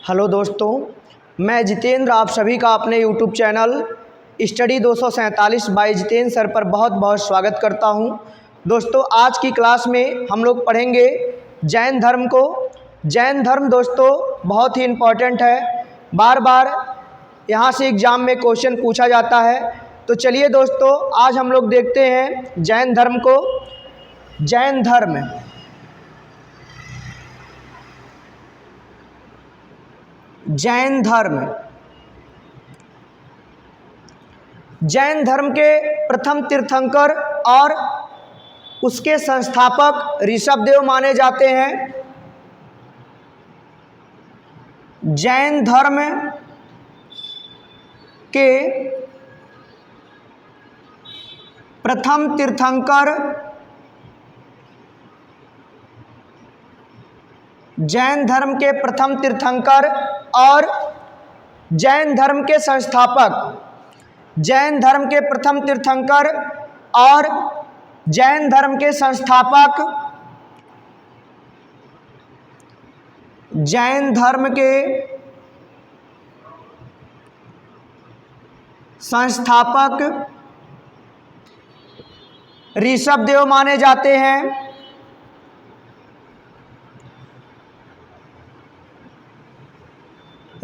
Hello दोस्तों, मैं जितेंद्र आप सभी का अपने YouTube channel study 247 by Jitendra sir पर बहुत बहुत स्वागत करता हूं। दोस्तों, आज की क्लास में हम लोग पढ़ेंगे जैन धर्म को। जैन धर्म दोस्तों बहुत ही इम्पॉर्टेंट है, बार बार यहां से एग्ज़ाम में क्वेश्चन पूछा जाता है। तो चलिए दोस्तों, आज हम लोग देखते हैं जैन धर्म को। जैन धर्म जैन धर्म जैन धर्म के प्रथम तीर्थंकर और उसके संस्थापक ऋषभदेव माने जाते हैं। जैन धर्म के प्रथम तीर्थंकर जैन धर्म के प्रथम तीर्थंकर और जैन धर्म के संस्थापक जैन धर्म के प्रथम तीर्थंकर और जैन धर्म के संस्थापक जैन धर्म के संस्थापक ऋषभदेव माने जाते हैं।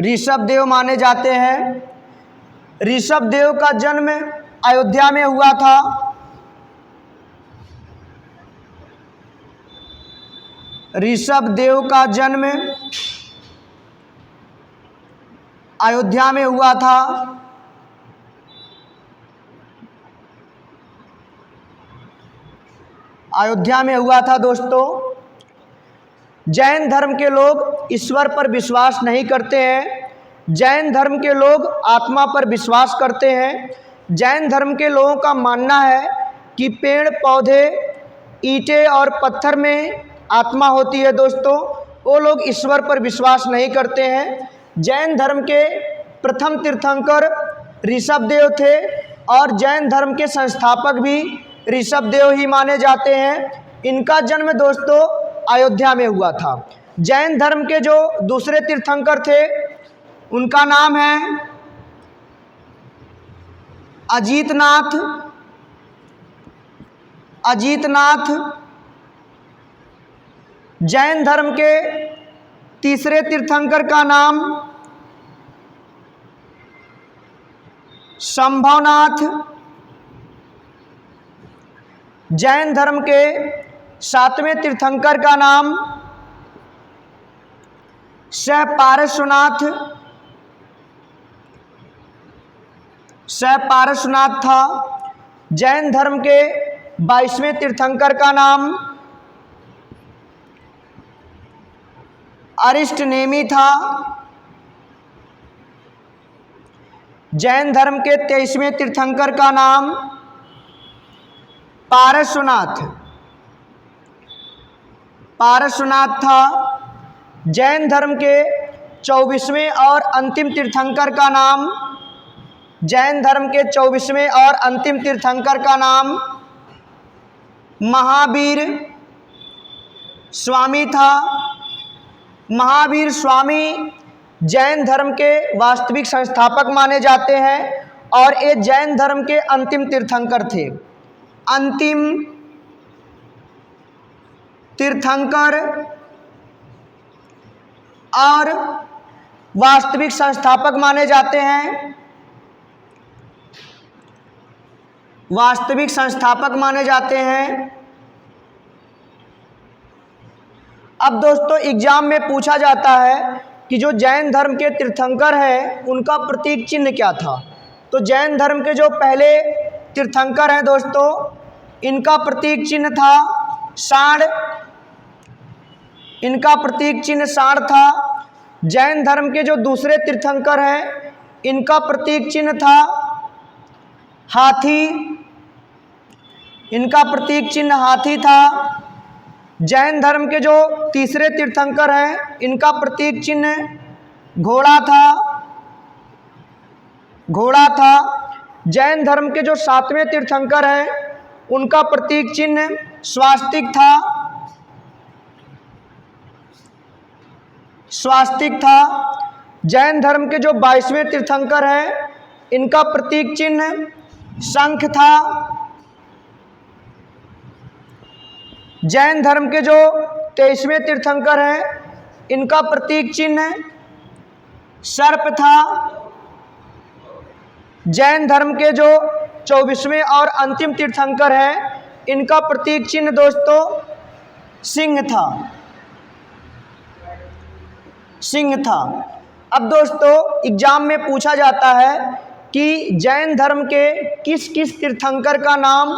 ऋषभदेव माने जाते हैं। ऋषभदेव का जन्म अयोध्या में हुआ था। ऋषभदेव का जन्म अयोध्या में हुआ था। अयोध्या में हुआ था दोस्तों। जैन धर्म के लोग ईश्वर पर विश्वास नहीं करते हैं। जैन धर्म के लोग आत्मा पर विश्वास करते हैं। जैन धर्म के लोगों का मानना है कि पेड़ पौधे ईंटें और पत्थर में आत्मा होती है दोस्तों। वो लोग ईश्वर पर विश्वास नहीं करते हैं। जैन धर्म के प्रथम तीर्थंकर ऋषभदेव थे और जैन धर्म के संस्थापक भी ऋषभदेव ही माने जाते हैं। इनका जन्म दोस्तों अयोध्या में हुआ था। जैन धर्म के जो दूसरे तीर्थंकर थे उनका नाम है अजीतनाथ। अजीतनाथ। जैन धर्म के तीसरे तीर्थंकर का नाम शंभवनाथ। जैन धर्म के सातवें तीर्थंकर का नाम सहपार्श्वनाथ था। जैन धर्म के 22वें तीर्थंकर का नाम अरिष्टनेमि था। जैन धर्म के 23वें तीर्थंकर का नाम पारसनाथ था। जैन धर्म के 24वें और अंतिम तीर्थंकर का नाम महावीर स्वामी था। महावीर स्वामी जैन धर्म के वास्तविक संस्थापक माने जाते हैं और ये जैन धर्म के अंतिम तीर्थंकर थे। अंतिम तीर्थंकर और वास्तविक संस्थापक माने जाते हैं। वास्तविक संस्थापक माने जाते हैं। अब दोस्तों एग्जाम में पूछा जाता है कि जो जैन धर्म के तीर्थंकर हैं उनका प्रतीक चिन्ह क्या था। तो जैन धर्म के जो पहले तीर्थंकर हैं दोस्तों, इनका प्रतीक चिन्ह था सांड। इनका प्रतीक चिन्ह सांड था। जैन धर्म के जो दूसरे तीर्थंकर हैं इनका प्रतीक चिन्ह था हाथी। इनका प्रतीक चिन्ह हाथी था। जैन धर्म के जो तीसरे तीर्थंकर हैं इनका प्रतीक चिन्ह घोड़ा था। जैन धर्म के जो सातवें तीर्थंकर हैं उनका प्रतीक चिन्ह स्वास्तिक था। स्वास्तिक था। जैन धर्म के जो 22वें तीर्थंकर हैं, इनका प्रतीक चिन्ह शंख था। जैन धर्म के जो 23वें तीर्थंकर हैं, इनका प्रतीक चिन्ह सर्प था। जैन धर्म के जो 24वें और अंतिम तीर्थंकर हैं, इनका प्रतीक चिन्ह दोस्तों सिंह था, सिंह था। अब दोस्तों एग्जाम में पूछा जाता है कि जैन धर्म के किस किस तीर्थंकर का नाम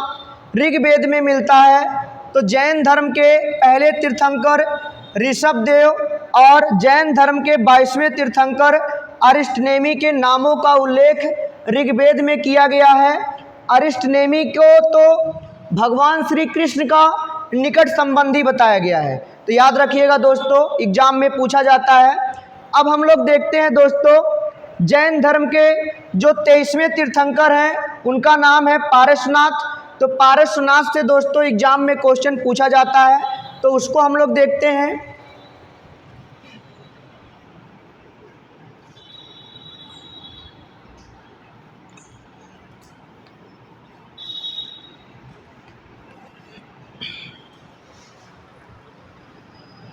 ऋग्वेद में मिलता है। तो जैन धर्म के पहले तीर्थंकर ऋषभदेव और जैन धर्म के 22वें तीर्थंकर अरिष्टनेमी के नामों का उल्लेख ऋग्वेद में किया गया है। अरिष्टनेमी को तो भगवान श्री कृष्ण का निकट संबंधी बताया गया है, तो याद रखिएगा दोस्तों, एग्जाम में पूछा जाता है। अब हम लोग देखते हैं दोस्तों जैन धर्म के जो 23वें तीर्थंकर हैं, उनका नाम है पारसनाथ। तो पारसनाथ से दोस्तों एग्जाम में क्वेश्चन पूछा जाता है, तो उसको हम लोग देखते हैं।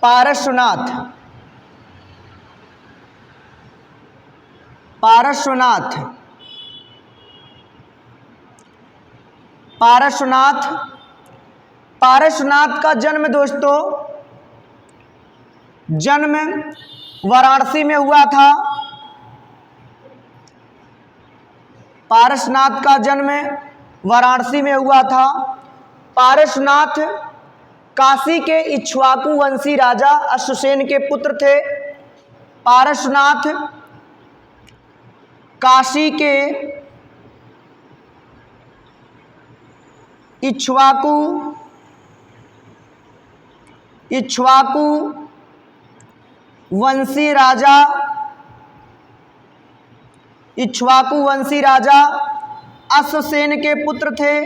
पारसनाथ, पारसनाथ, पारसनाथ, पारसनाथ का जन्म दोस्तों जन्म वाराणसी में हुआ था। पारसनाथ का जन्म वाराणसी में हुआ था। पारसनाथ काशी के इक्ष्वाकु वंशी राजा अश्वसेन के पुत्र थे। पारसनाथ काशी के इक्ष्वाकु वंशी राजा, इक्ष्वाकु वंशी राजा अश्वसेन के पुत्र थे,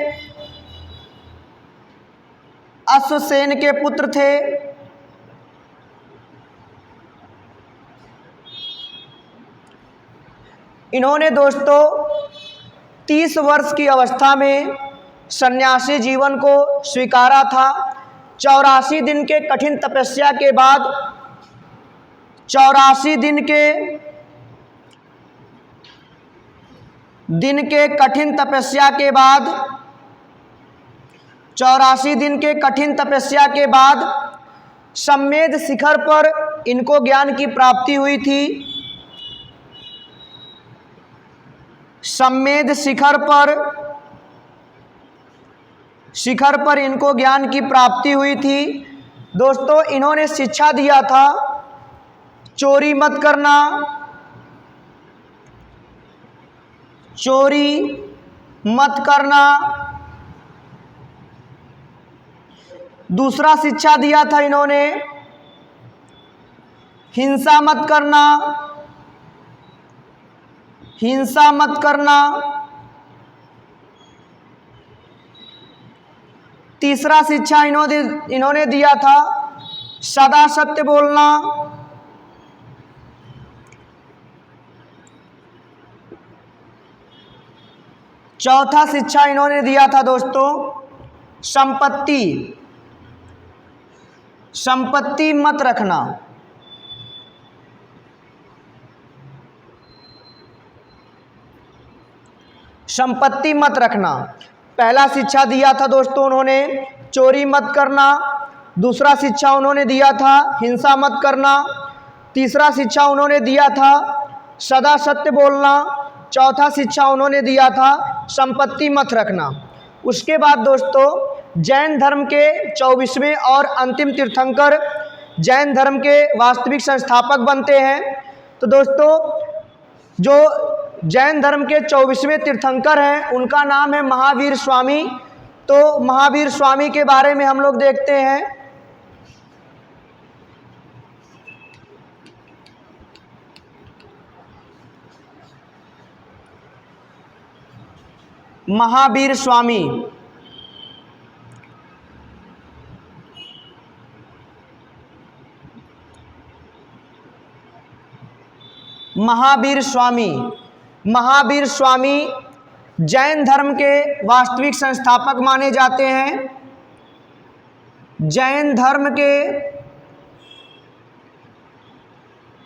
अश्वसेन के पुत्र थे। इन्होंने दोस्तों 30 वर्ष की अवस्था में सन्यासी जीवन को स्वीकारा था। 84 दिन के कठिन तपस्या के बाद 84 दिन के कठिन तपस्या के बाद 84 दिन के कठिन तपस्या के बाद सम्मेद शिखर पर इनको ज्ञान की प्राप्ति हुई थी। सम्मेद शिखर पर इनको ज्ञान की प्राप्ति हुई थी। दोस्तों इन्होंने शिक्षा दिया था चोरी मत करना, चोरी मत करना। दूसरा शिक्षा दिया था इन्होंने हिंसा मत करना, हिंसा मत करना। तीसरा शिक्षा इन्होंने दिया था सदा सत्य बोलना। चौथा शिक्षा इन्होंने दिया था दोस्तों संपत्ति मत रखना। संपत्ति मत रखना। पहला शिक्षा दिया था दोस्तों उन्होंने चोरी मत करना। दूसरा शिक्षा उन्होंने दिया था हिंसा मत करना। तीसरा शिक्षा उन्होंने दिया था सदा सत्य बोलना। चौथा शिक्षा उन्होंने दिया था संपत्ति मत रखना। उसके बाद दोस्तों जैन धर्म के 24वें और अंतिम तीर्थंकर जैन धर्म के वास्तविक संस्थापक बनते हैं। तो दोस्तों जो जैन धर्म के 24वें तीर्थंकर हैं उनका नाम है महावीर स्वामी। तो महावीर स्वामी के बारे में हम लोग देखते हैं। महावीर स्वामी महावीर स्वामी। महावीर स्वामी जैन धर्म के वास्तविक संस्थापक माने जाते हैं। जैन धर्म के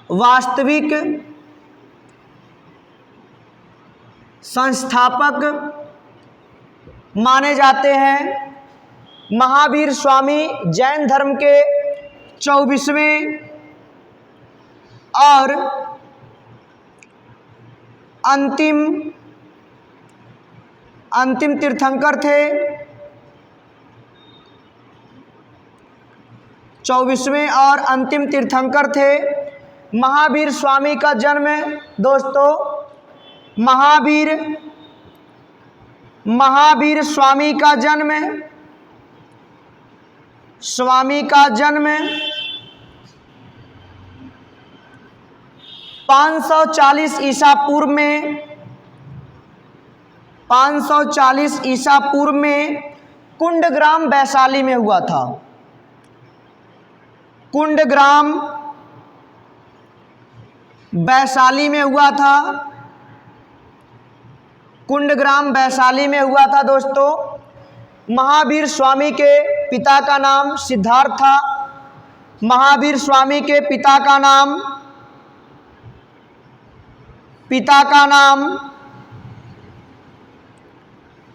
वास्तविक संस्थापक माने जाते हैं। महावीर स्वामी जैन धर्म के 24वें और अंतिम तीर्थंकर थे। 24वें और अंतिम तीर्थंकर थे। महावीर स्वामी का जन्म दोस्तों महावीर स्वामी का जन्म 540 ईसा पूर्व में 540 ईसा पूर्व में कुंडग्राम वैशाली में हुआ था। कुंडग्राम वैशाली में हुआ था। कुंडग्राम वैशाली में हुआ था दोस्तों। महावीर स्वामी के पिता का नाम सिद्धार्थ था। महावीर स्वामी के पिता का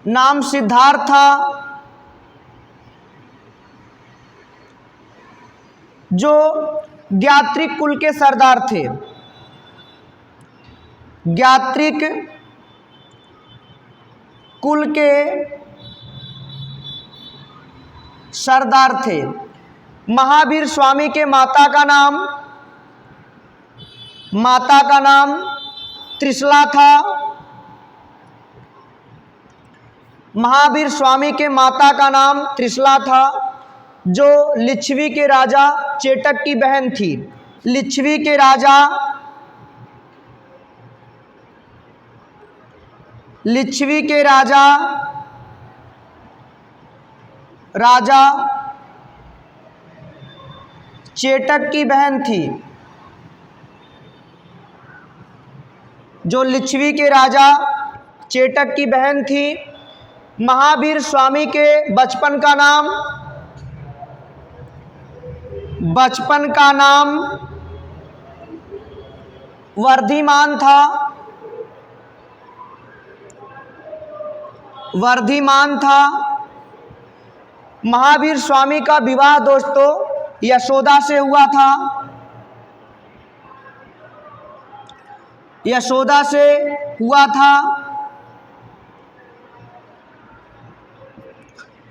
नाम सिद्धार्थ था, जो ज्ञात्रिक कुल के सरदार थे। ज्ञात्रिक कुल के सरदार थे। महावीर स्वामी के माता का नाम त्रिशला था। महावीर स्वामी के माता का नाम त्रिशला था, जो लिच्छवी के राजा चेटक की बहन थी। लिच्छवी के राजा चेटक की बहन थी, जो लिच्छवी के राजा चेटक की बहन थी। महावीर स्वामी के बचपन का नाम वर्धिमान था। महावीर स्वामी का विवाह दोस्तों यशोदा से हुआ था।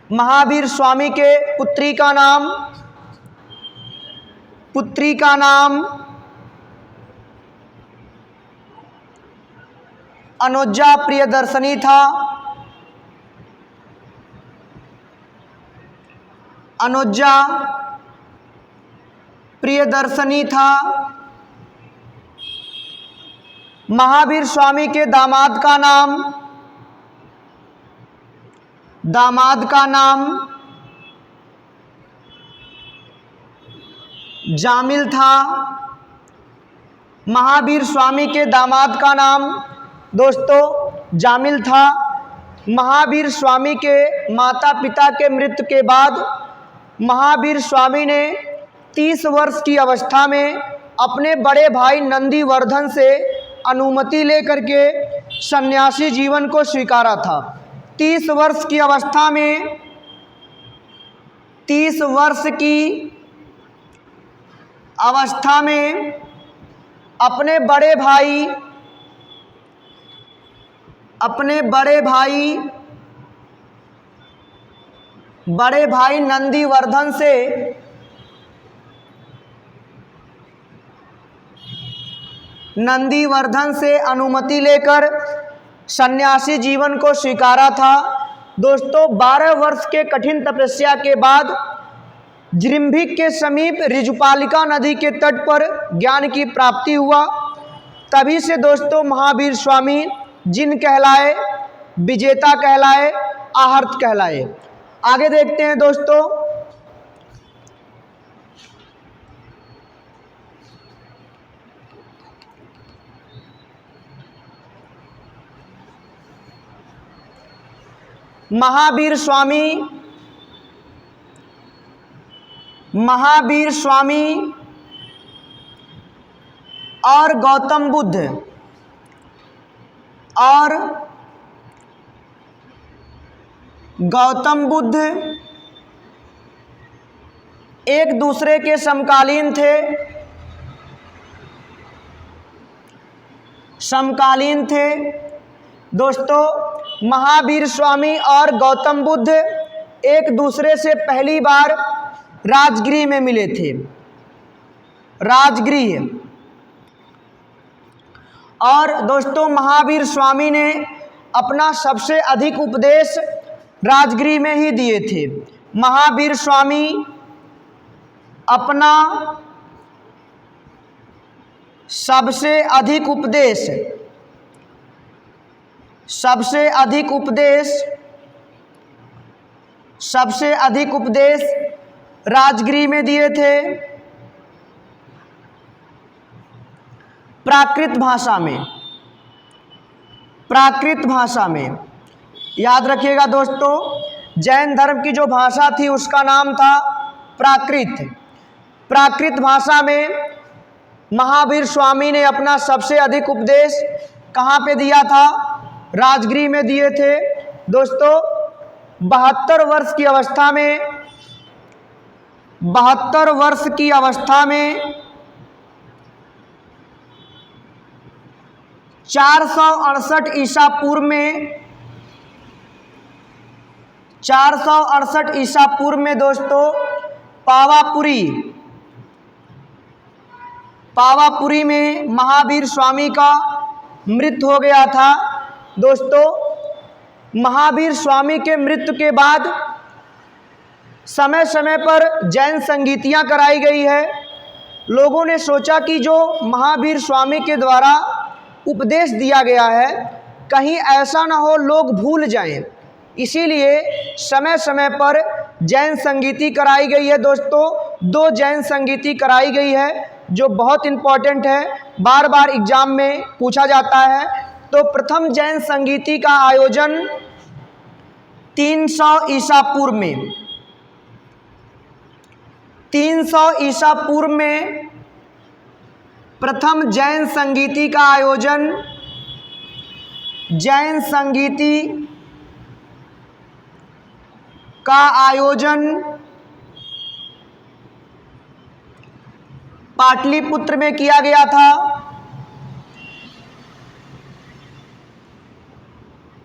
महावीर स्वामी के पुत्री का नाम अनुजा प्रियदर्शनी था। महावीर स्वामी के दामाद का नाम जामिल था। महावीर स्वामी के दामाद का नाम दोस्तों जामिल था। महावीर स्वामी के माता पिता के मृत्यु के बाद महावीर स्वामी ने 30 वर्ष की अवस्था में अपने बड़े भाई नंदीवर्धन से अनुमति लेकर के सन्यासी जीवन को स्वीकारा था। 30 वर्ष की अवस्था में 30 वर्ष की अवस्था में अपने बड़े भाई नंदीवर्धन से अनुमति लेकर सन्यासी जीवन को स्वीकारा था। दोस्तों 12 वर्ष के कठिन तपस्या के बाद जृंभिक के समीप ऋजुपालिका नदी के तट पर ज्ञान की प्राप्ति हुआ। तभी से दोस्तों महावीर स्वामी जिन कहलाए, विजेता कहलाए, आहर्त कहलाए। आगे देखते हैं दोस्तों। महावीर स्वामी और गौतम बुद्ध एक दूसरे के समकालीन थे। दोस्तों, महावीर स्वामी और गौतम बुद्ध एक दूसरे से पहली बार राजगृह में मिले थे। राजगृह। और दोस्तों, महावीर स्वामी ने अपना सबसे अधिक उपदेश राजगृह में ही दिए थे। महावीर स्वामी अपना सबसे अधिक उपदेश राजगृह में दिए थे। प्राकृत भाषा में। याद रखिएगा दोस्तों, जैन धर्म की जो भाषा थी उसका नाम था प्राकृत भाषा में महावीर स्वामी ने अपना सबसे अधिक उपदेश कहाँ पे दिया था? राजगृह में दिए थे। दोस्तों, 72 वर्ष की अवस्था में 468 ईसा पूर्व में दोस्तों पावापुरी में महावीर स्वामी का मृत्यु हो गया था। दोस्तों, महावीर स्वामी के मृत्यु के बाद समय समय पर जैन संगीतियाँ कराई गई है। लोगों ने सोचा कि जो महावीर स्वामी के द्वारा उपदेश दिया गया है कहीं ऐसा ना हो लोग भूल जाएं, इसीलिए समय समय पर जैन संगीति कराई गई है। दोस्तों, 2 जैन संगीति कराई गई है जो बहुत इम्पॉर्टेंट है, बार बार एग्जाम में पूछा जाता है। तो प्रथम जैन संगीति का आयोजन 300 ईसा पूर्व में 300 ईसा पूर्व में प्रथम जैन संगीति का आयोजन पाटलिपुत्र में किया गया था।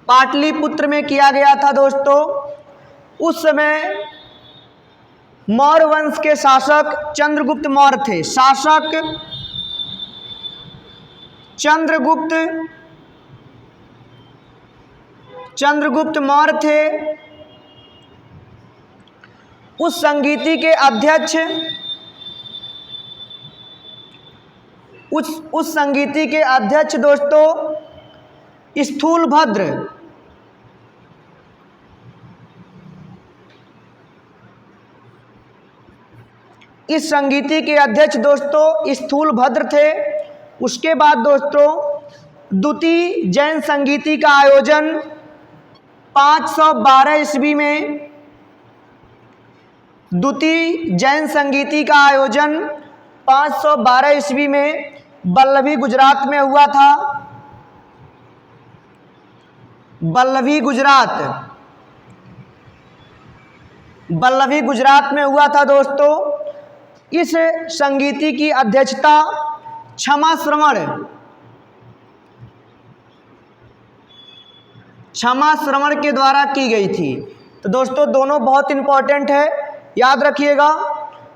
पाटलिपुत्र में किया गया था दोस्तों। उस समय मौर्य वंश के शासक चंद्रगुप्त मौर्य थे। चंद्रगुप्त मौर्य थे। उस संगीति के अध्यक्ष दोस्तों स्थूलभद्र इस संगीति के अध्यक्ष दोस्तों स्थूलभद्र थे। उसके बाद दोस्तों द्वितीय जैन संगीति का आयोजन 512 ईस्वी में द्वितीय जैन संगीति का आयोजन 512 ईस्वी में बल्लभी गुजरात में हुआ था। बल्लभी गुजरात में हुआ था दोस्तों। इस संगीति की अध्यक्षता क्षमा श्रवण के द्वारा की गई थी। तो दोस्तों दोनों बहुत इम्पोर्टेंट है, याद रखिएगा।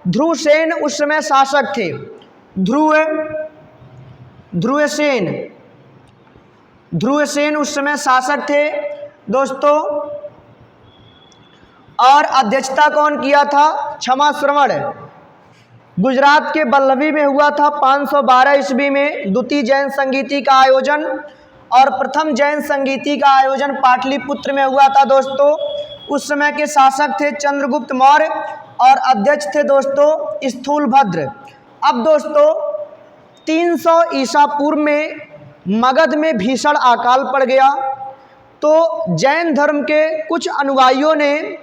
ध्रुवसेन उस समय शासक थे। ध्रुवसेन उस समय शासक थे दोस्तों। और अध्यक्षता कौन किया था? क्षमा श्रवण। गुजरात के बल्लभी में हुआ था 512 ईस्वी में द्वितीय जैन संगीति का आयोजन। और प्रथम जैन संगीति का आयोजन पाटलिपुत्र में हुआ था दोस्तों। उस समय के शासक थे चंद्रगुप्त मौर्य और अध्यक्ष थे दोस्तों स्थूलभद्र। अब दोस्तों 300 ईसा पूर्व में मगध में भीषण अकाल पड़ गया। तो जैन धर्म के कुछ अनुयायियों ने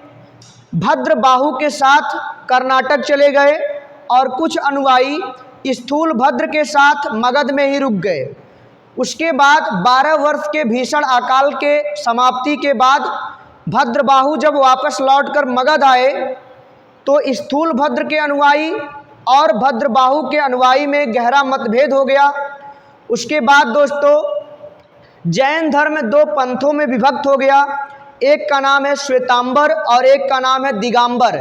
भद्रबाहु के साथ कर्नाटक चले गए और कुछ अनुयायी स्थूलभद्र के साथ मगध में ही रुक गए। उसके बाद 12 वर्ष के भीषण अकाल के समाप्ति के बाद भद्रबाहु जब वापस लौटकर मगध आए तो स्थूलभद्र के अनुयायी और भद्रबाहु के अनुयायी में गहरा मतभेद हो गया। उसके बाद दोस्तों जैन धर्म 2 पंथों में विभक्त हो गया। एक का नाम है श्वेतांबर और एक का नाम है दिगंबर।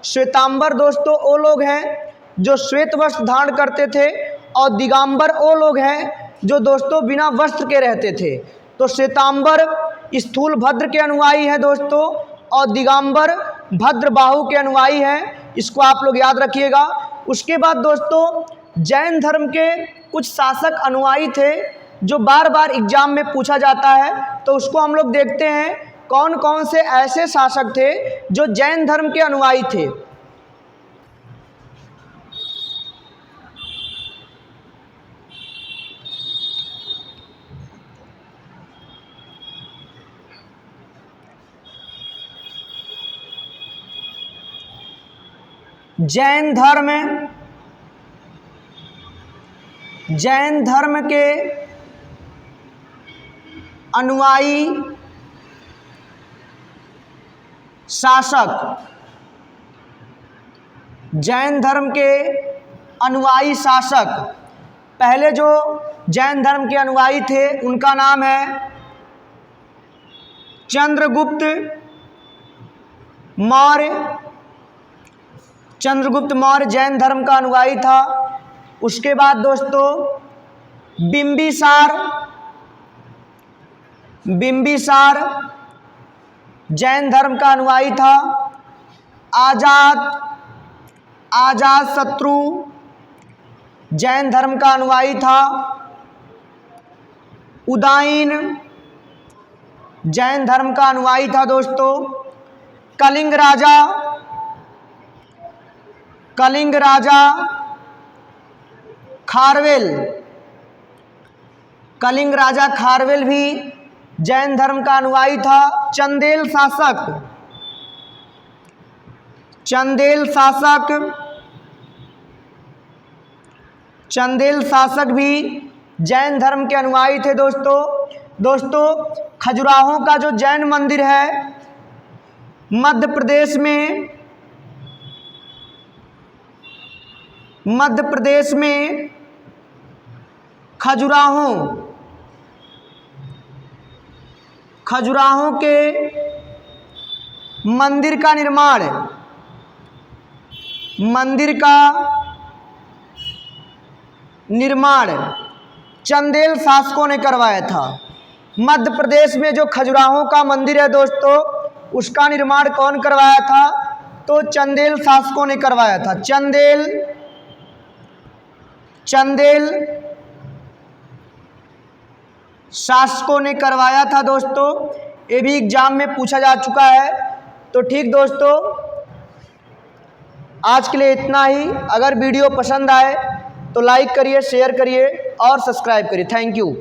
श्वेतांबर दोस्तों वो लोग हैं जो श्वेत वस्त्र धारण करते थे और दिगंबर वो लोग हैं जो दोस्तों बिना वस्त्र के रहते थे। तो श्वेतांबर स्थूलभद्र के अनुयायी हैं दोस्तों और दिगंबर भद्रबाहु के अनुयायी हैं। इसको आप लोग याद रखिएगा। उसके बाद दोस्तों जैन धर्म के कुछ शासक अनुयायी थे जो बार बार एग्जाम में पूछा जाता है, तो उसको हम लोग देखते हैं कौन कौन से ऐसे शासक थे जो जैन धर्म के अनुयायी थे। जैन धर्म के अनुयायी शासक, जैन धर्म के अनुयायी शासक, पहले जो जैन धर्म के अनुयायी थे उनका नाम है चंद्रगुप्त मौर्य। चंद्रगुप्त मौर्य जैन धर्म का अनुयायी था। उसके बाद दोस्तों बिंबिसार जैन धर्म का अनुयायी था। आजाद शत्रु जैन धर्म का अनुयायी था। उदयन जैन धर्म का अनुयायी था दोस्तों। कलिंग राजा खारवेल भी जैन धर्म का अनुयायी था। चंदेल शासक भी जैन धर्म के अनुयायी थे दोस्तों खजुराहो का जो जैन मंदिर है मध्य प्रदेश में खजुराहो के मंदिर का निर्माण चंदेल शासकों ने करवाया था। मध्य प्रदेश में जो खजुराहो का मंदिर है दोस्तों उसका निर्माण कौन करवाया था? तो चंदेल शासकों ने करवाया था। चंदेल शासकों ने करवाया था दोस्तों। ये भी एग्जाम में पूछा जा चुका है। तो ठीक दोस्तों आज के लिए इतना ही। अगर वीडियो पसंद आए तो लाइक करिए, शेयर करिए और सब्सक्राइब करिए। Thank you.